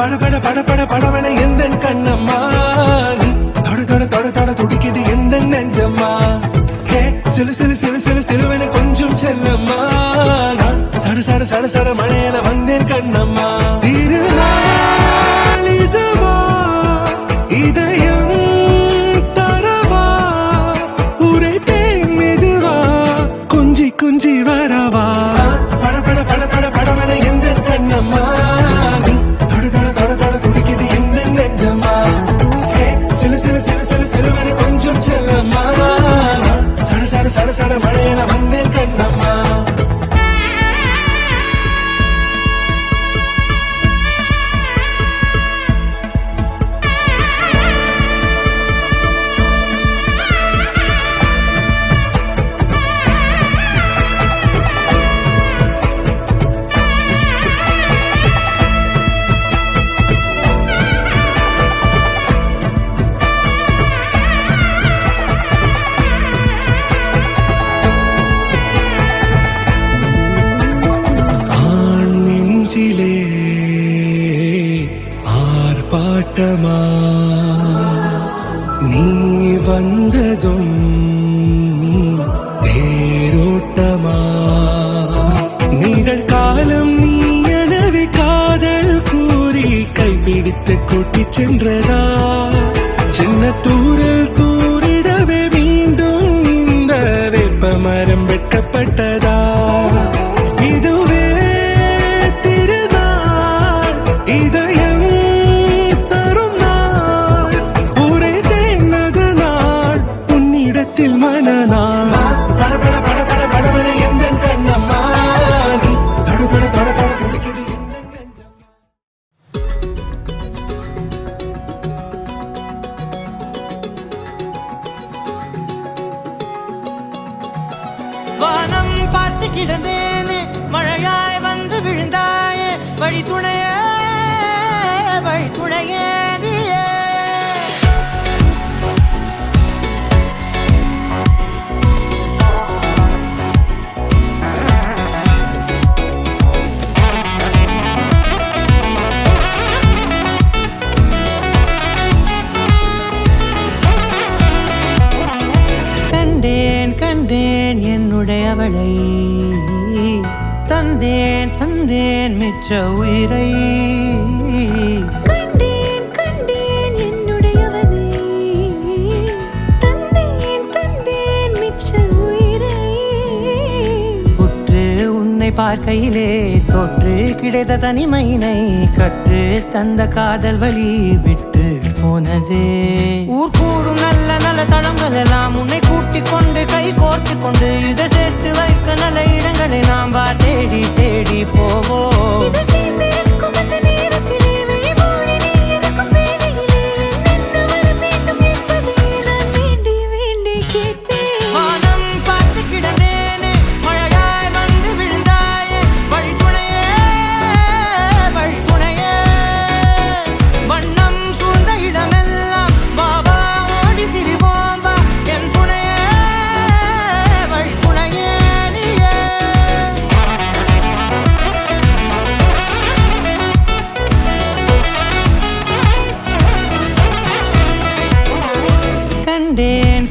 பட பட பட படவன எந்த கண்ணம்மா நீ தொட தொட தொட தொட துடிக்குது எந்த நெஞ்சம்மா ஹே சிலு சிலு சிலு சிலு சிலுவன கொஞ்சம் செல்லம்மா சட சட சட சட மழையில வந்தேன் கண்ணம்மா திருநாள் இதுவா இதயம் தரவா உரைத்தேன் மெதுவா குஞ்சி குஞ்சி வரவா பட பட பட பட படவன எந்த கண்ணம்மா சட சட மழையில வந்தேன் கண்ணம்மா ஆர்ப்பாட்டமா நீ வந்ததும் தேரோட்டமா நிகழ்காலம் நீ எனவே காதல் கூறி கைப்பிடித்து கூட்டிச் சென்றதா சின்ன தூரல் தூரிடவே மீண்டும் இந்த வேப்ப மரம் வெட்டப்பட்டதா இதுவே திருநாள் இதயம் வானம் பார்த்து கிடந்தேனே மழையாய் வந்து விழுந்தாயே வழி துணையே கண்டேன் என்னுடையவளை தந்தேன் தந்தேன் மிச்ச உயிரை கண்டேன் கண்டேன் என்னுடையவனை தந்தேன் தந்தேன் மிச்ச உயிரை உற்று உன்னை பார்க்கையிலே தொற்று கிடைத்த தனிமையினை கற்று தந்த காதல் வழி விட்டு போனதே ஊர் கூடும் நல்ல நல்ல தளங்கள் எல்லாம் உன்னை கூட்டிக் கொண்டு கை கோர்த்து கொண்டு இதை சேர்த்து வைக்க நல்ல இடங்களை நாம் தேடி தேடி போவோம்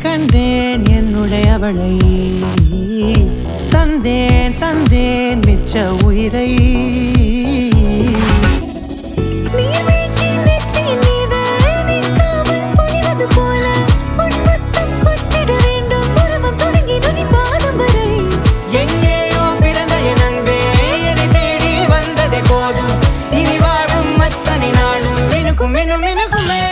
கண்டேன் என்னுடையவளை தந்தேன் தந்தேன் மிச்ச உயிரை எங்கேயோ பிறந்த என் அன்பே என்னை தேடி வந்ததே போதும் இனி வாழும் அத்தனை நாளும் மினுக்கும் மினுக்குமே